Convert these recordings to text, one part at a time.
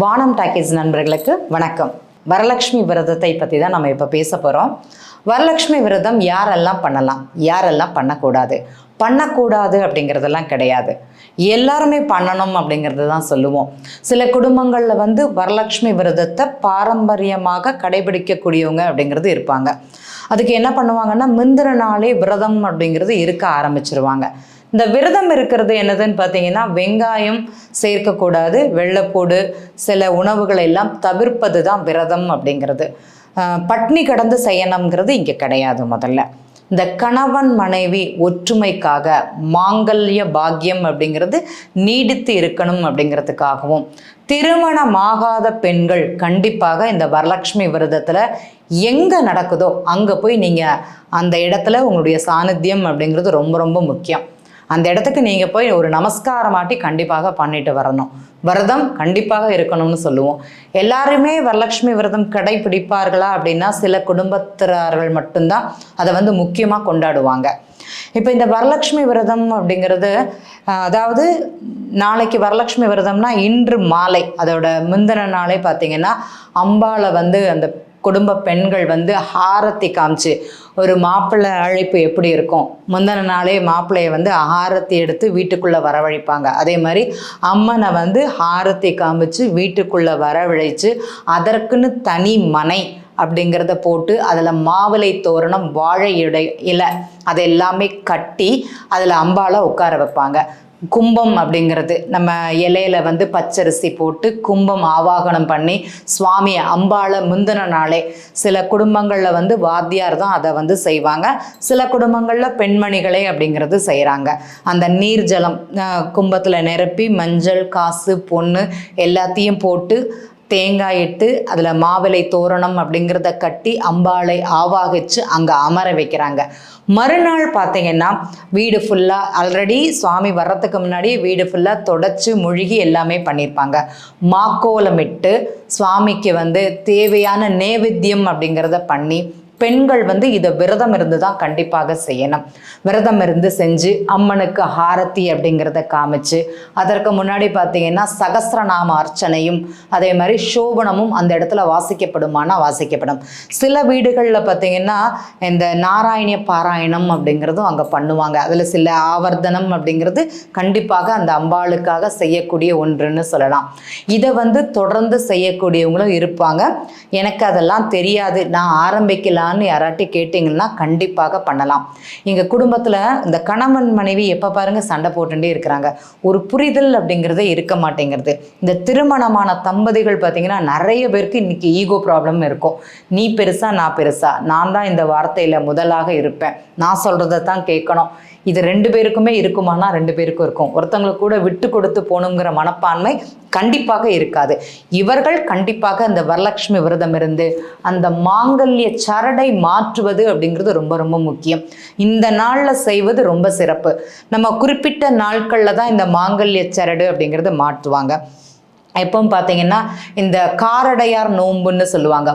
வானம் டாக்கீஸ் நண்பர்களுக்கு வணக்கம். வரலட்சுமி விரதத்தை பற்றி தான் நம்ம இப்போ பேச போகிறோம். வரலட்சுமி விரதம் யாரெல்லாம் பண்ணலாம், யாரெல்லாம் பண்ணக்கூடாது அப்படிங்கிறதெல்லாம் கிடையாது. எல்லாருமே பண்ணணும் அப்படிங்கிறது தான் சொல்லுவோம். சில குடும்பங்களில் வரலட்சுமி விரதத்தை பாரம்பரியமாக கடைபிடிக்கக்கூடியவங்க அப்படிங்கிறது இருப்பாங்க. அதுக்கு என்ன பண்ணுவாங்கன்னா, முந்தின நாளே விரதம் அப்படிங்கிறது இருக்க ஆரம்பிச்சிருவாங்க. இந்த விரதம் இருக்கிறது என்னதுன்னு பார்த்தீங்கன்னா, வெங்காயம் சேர்க்கக்கூடாது, வெள்ளைப்பூடு, சில உணவுகளை எல்லாம் தவிர்ப்பது தான் விரதம் அப்படிங்கிறது. பட்னி கடந்து செய்யணுங்கிறது இங்கே கிடையாது. முதல்ல இந்த கணவன் மனைவி ஒற்றுமைக்காக, மாங்கல்ய பாக்கியம் அப்படிங்கிறது நீடித்து இருக்கணும் அப்படிங்கிறதுக்காகவும், திருமணமாகாத பெண்கள் கண்டிப்பாக இந்த வரலட்சுமி விரதத்தில் எங்கே நடக்குதோ அங்கே போய் நீங்கள் அந்த இடத்துல உங்களுடைய சாநித்தியம் அப்படிங்கிறது ரொம்ப ரொம்ப முக்கியம். அந்த இடத்துக்கு நீங்கள் போய் ஒரு நமஸ்காரமாட்டி கண்டிப்பாக பண்ணிட்டு வரணும். விரதம் கண்டிப்பாக இருக்கணும்னு சொல்லுவோம். எல்லாருமே வரலட்சுமி விரதம் கடைபிடிப்பார்களா அப்படின்னா, சில குடும்பத்தினர்கள் மட்டும்தான் அதை முக்கியமாக கொண்டாடுவாங்க. இப்போ இந்த வரலட்சுமி விரதம் அப்படிங்கிறது, அதாவது நாளைக்கு வரலட்சுமி விரதம்னா இன்று மாலை, அதோட முந்தின நாளே பார்த்தீங்கன்னா அம்பாளை அந்த குடும்ப பெண்கள் ஹாரத்தி காமிச்சு, ஒரு மாப்பிள்ளை அழைப்பு எப்படி இருக்கும், முந்தின நாளே மாப்பிள்ளையை ஹாரத்தி எடுத்து வீட்டுக்குள்ளே வரவழைப்பாங்க. அதே மாதிரி அம்மனை ஹாரத்தி காமிச்சு வீட்டுக்குள்ளே வரவழைச்சு, அதற்குன்னு தனி மனை அப்படிங்கிறத போட்டு அதில் மாவிலை தோரணம், வாழை இலை அதை எல்லாமே கட்டி அதில் அம்பாளை உட்கார வைப்பாங்க. கும்பம் அப்படிங்கிறது நம்ம இலையில பச்சரிசி போட்டு கும்பம் ஆவாகனம் பண்ணி சுவாமியை அம்பாளை முந்தின நாளே, சில குடும்பங்களில் வாத்தியார் தான் அதை செய்வாங்க, சில குடும்பங்களில் பெண்மணிகளே அப்படிங்கிறது செய்கிறாங்க. அந்த நீர் ஜலம் கும்பத்தில் நிரப்பி மஞ்சள், காசு, பொண்ணு எல்லாத்தையும் போட்டு தேங்காய் இட்டு அதில் மாவிலை தோரணம் அப்படிங்கிறத கட்டி அம்பாளை ஆவாகிச்சு அங்கே அமர வைக்கிறாங்க. மறுநாள் பார்த்தீங்கன்னா வீடு ஃபுல்லாக, ஆல்ரெடி சுவாமி வர்றதுக்கு முன்னாடி வீடு ஃபுல்லாக தொடச்சி முழுகி எல்லாமே பண்ணியிருப்பாங்க. மாக்கோலமிட்டு சுவாமிக்கு தேவையான நேவேத்தியம் அப்படிங்கிறத பண்ணி, பெண்கள் இதை விரதம் இருந்து தான் கண்டிப்பாக செய்யணும். விரதம் இருந்து செஞ்சு அம்மனுக்கு ஹாரத்தி அப்படிங்கிறத காமிச்சு, அதற்கு முன்னாடி பார்த்தீங்கன்னா சகஸ்ரநாம அர்ச்சனையும் அதே மாதிரி சோபனமும் அந்த இடத்துல வாசிக்கப்படுமானா வாசிக்கப்படும். சில வீடுகளில் பார்த்தீங்கன்னா இந்த நாராயணிய பாராயணம் அப்படிங்கிறதும் அங்கே பண்ணுவாங்க. அதில் சில ஆவர்த்தனம் அப்படிங்கிறது கண்டிப்பாக அந்த அம்பாளுக்காக செய்யக்கூடிய ஒன்றுன்னு சொல்லலாம். இதை தொடர்ந்து செய்யக்கூடியவங்களும் இருப்பாங்க. எனக்கு அதெல்லாம் தெரியாது, நான் ஆரம்பிக்கலாம் யாராட்டி கேட்டீங்கன்னா கண்டிப்பாக பண்ணலாம். எங்க குடும்பத்துல இந்த கணவன் மனைவி எப்ப பாருங்க சண்டை போட்டுட்டே இருக்கிறாங்க. ஒரு புரிதல் அப்படிங்கிறதே இருக்க மாட்டேங்கிறது. இந்த திருமணமான தம்பதிகள் பார்த்தீங்கன்னா நிறைய பேருக்கு இன்னைக்கு ஈகோ ப்ராப்ளம் இருக்கும். நீ பெருசா நான் பெருசா, நான் தான் இந்த வார்த்தையில முதலாக இருப்பேன், நான் சொல்றதை தான் கேட்கணும். இது ரெண்டு பேருக்குமே இருக்குமானா ரெண்டு பேருக்கும் இருக்கும். ஒருத்தவங்களுக்கு கூட விட்டு கொடுத்து போகணுங்கிற மனப்பான்மை கண்டிப்பாக இருக்காது. இவர்கள் கண்டிப்பாக அந்த வரலட்சுமி விரதம் இருந்து அந்த மாங்கல்ய சரடை மாற்றுவது அப்படிங்கிறது ரொம்ப ரொம்ப முக்கியம். இந்த நாளில் செய்வது ரொம்ப சிறப்பு. நம்ம குறிப்பிட்ட நாட்களில் தான் இந்த மாங்கல்ய சரடு அப்படிங்கிறது மாற்றுவாங்க. எப்பவும் பார்த்தீங்கன்னா இந்த காரடையார் நோன்புன்னு சொல்லுவாங்க.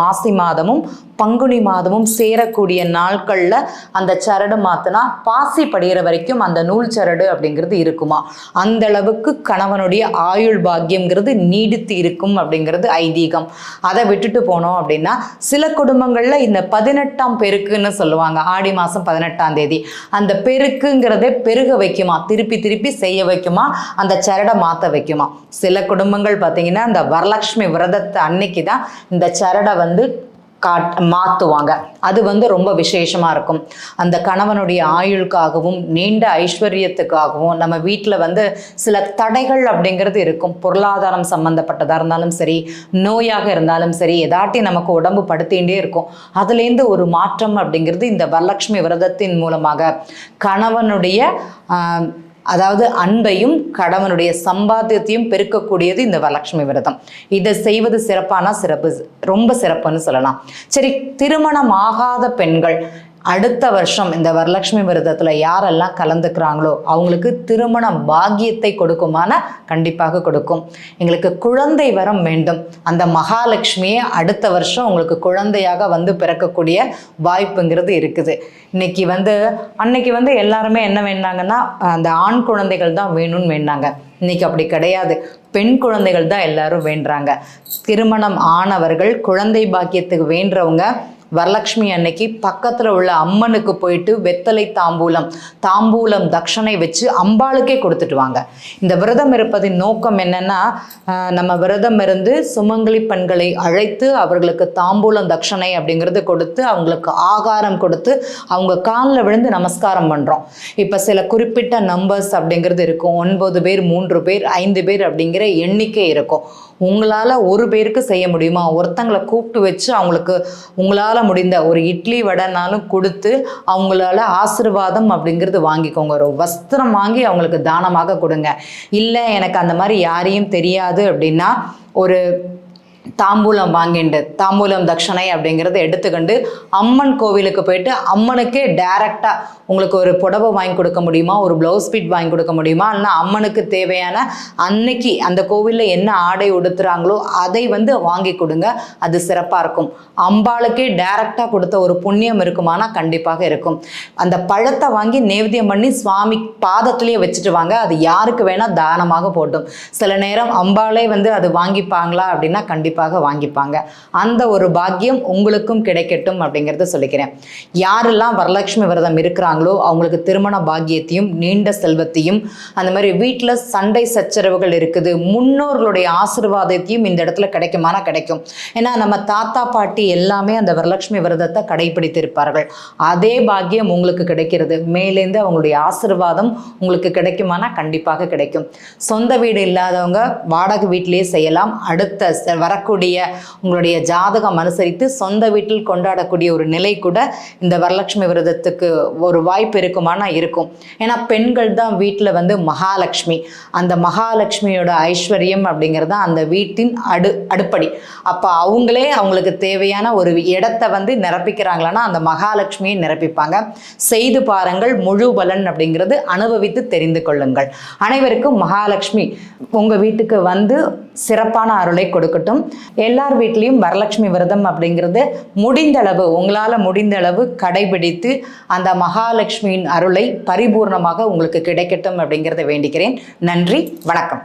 மாசி மாதமும் பங்குனி மாதமும் சேரக்கூடிய நாட்களில் அந்த சரடு மாற்றினா பாசி படிகிற வரைக்கும் அந்த நூல் சரடு அப்படிங்கிறது இருக்குமா. அந்த அளவுக்கு கணவனுடைய ஆயுள் பாக்கியங்கிறது நீடித்து இருக்கும் அப்படிங்கிறது ஐதீகம். அதை விட்டுட்டு போனோம் அப்படின்னா, சில குடும்பங்களில் இந்த 18ஆம் பெருக்குன்னு சொல்லுவாங்க. ஆடி மாதம் 18ஆம் தேதி அந்த பெருக்குங்கிறதே பெருக வைக்குமா, திருப்பி திருப்பி செய்ய வைக்குமா, அந்த சரடை மாற்ற வைக்குமா. சில குடும்பங்கள் பார்த்தீங்கன்னா இந்த வரலட்சுமி விரதத்தை அன்னைக்கு தான் இந்த சரடை மாற்றுவாங்க. அது ரொம்ப விசேஷமா இருக்கும். அந்த கணவனுடைய ஆயுளுக்காகவும் நீண்ட ஐஸ்வர்யத்துக்காகவும் நம்ம வீட்டில் சில தடைகள் அப்படிங்கிறது இருக்கும். பொருளாதாரம் சம்பந்தப்பட்டதாக இருந்தாலும் சரி, நோயாக இருந்தாலும் சரி, எதாட்டி நமக்கு உடம்பு படுத்திகிட்டே இருக்கும். அதுலேருந்து ஒரு மாற்றம் அப்படிங்கிறது இந்த வரலட்சுமி விரதத்தின் மூலமாக கணவனுடைய அதாவது அன்பையும் கணவனுடைய சம்பாத்தியத்தையும் பெருக்கக்கூடியது இந்த வரலட்சுமி விரதம். இதை செய்வது சிறப்பான சிறப்பு, ரொம்ப சிறப்புன்னு சொல்லலாம். சரி, திருமணம் ஆகாத பெண்கள் அடுத்த வருஷம் இந்த வரலட்சுமி விரதத்தில் யாரெல்லாம் கலந்துக்கிறாங்களோ அவங்களுக்கு திருமண பாக்கியத்தை கொடுக்குமான கண்டிப்பாக கொடுக்கும். எங்களுக்கு குழந்தை வரம் வேண்டும், அந்த மகாலட்சுமியே அடுத்த வருஷம் உங்களுக்கு குழந்தையாக வந்து பிறக்கக்கூடிய வாய்ப்புங்கிறது இருக்குது. அன்னைக்கு எல்லாருமே என்ன வேணாங்கன்னா அந்த ஆண் குழந்தைகள் தான் வேணும்னு வேணாங்க. இன்னைக்கு அப்படி கிடையாது, பெண் குழந்தைகள் தான் எல்லாரும் வேண்டுறாங்க. திருமணம் ஆனவர்கள் குழந்தை பாக்கியத்துக்கு வேண்டவங்க வரலட்சுமி அன்னைக்கு பக்கத்தில் உள்ள அம்மனுக்கு போயிட்டு வெத்தலை தாம்பூலம் தட்சணை வச்சு அம்பாளுக்கே கொடுத்துட்டு வாங்க. இந்த விரதம் இருப்பதின் நோக்கம் என்னன்னா, நம்ம விரதம் இருந்து சுமங்கலி பெண்களை அழைத்து அவர்களுக்கு தாம்பூலம் தட்சணை அப்படிங்கிறது கொடுத்து அவங்களுக்கு ஆகாரம் கொடுத்து அவங்க காலில் விழுந்து நமஸ்காரம் பண்ணுறோம். இப்போ சில குறிப்பிட்ட நம்பர்ஸ் அப்படிங்கிறது இருக்கும், 9 பேர் 3 பேர் 5 பேர் அப்படிங்கிற எண்ணிக்கை இருக்கும். உங்களால் ஒரு பேருக்கு செய்ய முடியுமா? ஒருத்தங்களை கூப்பிட்டு வச்சு அவங்களுக்கு உங்களால் முடிந்த ஒரு இட்லி வடைனாலும் கொடுத்து அவங்களால ஆசீர்வாதம் அப்படிங்கிறது வாங்கிக்கோங்க. ஒரு வஸ்திரம் வாங்கி அவங்களுக்கு தானமாக கொடுங்க. இல்லை எனக்கு அந்த மாதிரி யாரையும் தெரியாது அப்படின்னா ஒரு தாம்பூலம் தட்சணை அப்படிங்கிறத எடுத்துக்கண்டு அம்மன் கோவிலுக்கு போயிட்டு அம்மனுக்கே டைரக்டாக உங்களுக்கு ஒரு புடவை வாங்கி கொடுக்க முடியுமா, ஒரு ப்ளவுஸ் பீட் வாங்கி கொடுக்க முடியுமா, இல்லைனா அம்மனுக்கு தேவையான அன்னைக்கு அந்த கோவிலில் என்ன ஆடை உடுத்துறாங்களோ அதை வாங்கி கொடுங்க. அது சிறப்பாக இருக்கும். அம்பாளுக்கே டைரக்டாக கொடுத்த ஒரு புண்ணியம் இருக்குமானா கண்டிப்பாக இருக்கும். அந்த பழத்தை வாங்கி நேவேத்தியம் பண்ணி சுவாமி பாதத்திலேயே வச்சுட்டு வாங்க. அது யாருக்கு வேணால் தானமாக போட்டும். சில நேரம் அம்பாளே அது வாங்கிப்பாங்களா அப்படின்னா கண்டிப்பாக வாங்கிப்பாங்க. அந்த ஒரு பாக்கியம் உங்களுக்கும் கிடைக்கட்டும் அப்படிங்கிறத சொல்லிக்கிறேன். யாரெல்லாம் வரலட்சுமி விரதம் இருக்கிறாங்களோ அவங்களுக்கு திருமண பாக்கியத்தையும் நீண்ட செல்வத்தையும், அந்த மாதிரி வீட்டில் சண்டை சச்சரவுகள் இருக்குது, முன்னோர்களுடைய ஆசீர்வாதத்தையும் இந்த இடத்துல கிடைக்குமானா கிடைக்கும். ஏன்னா நம்ம தாத்தா பாட்டி எல்லாமே அந்த வரலட்சுமி விரதத்தை கடைபிடித்திருப்பார்கள். அதே பாக்கியம் உங்களுக்கு கிடைக்கிறது. மேலேருந்து அவங்களுடைய ஆசீர்வாதம் உங்களுக்கு கிடைக்குமானா கண்டிப்பாக கிடைக்கும். சொந்த வீடு இல்லாதவங்க வாடகை வீட்டிலேயே செய்யலாம். அடுத்த வரக்கூடிய உங்களுடைய ஜாதகம் அனுசரித்து சொந்த வீட்டில் கொண்டாடக்கூடிய ஒரு நிலை கூட இந்த வரலட்சுமி விரதத்துக்கு ஒரு வாய்ப்பு இருக்குமானா இருக்கும். ஏன்னா பெண்கள் தான் வீட்டில் மகாலட்சுமி. அந்த மகாலட்சுமியோட ஐஸ்வர்யம் அப்படிங்கிறது அந்த வீட்டின் அடுப்படி. அப்போ அவங்களுக்கு தேவையான ஒரு இடத்தை நிரப்பிக்கிறாங்களான்னா அந்த மகாலட்சுமியை நிரப்பிப்பாங்க. செய்து பாருங்கள், முழு பலன் அப்படிங்கிறது அனுபவித்து தெரிந்து கொள்ளுங்கள். அனைவருக்கும் மகாலட்சுமி உங்கள் வீட்டுக்கு சிறப்பான அருளை கொடுக்கட்டும். எல்லார் வீட்லேயும் வரலட்சுமி விரதம் அப்படிங்கிறது உங்களால் முடிந்த அளவு கடைபிடித்து அந்த மகாலட்சுமியின் அருளை பரிபூர்ணமாக உங்களுக்கு கிடைக்கட்டும் அப்படிங்கிறத வேண்டிக்கிறேன். நன்றி, வணக்கம்.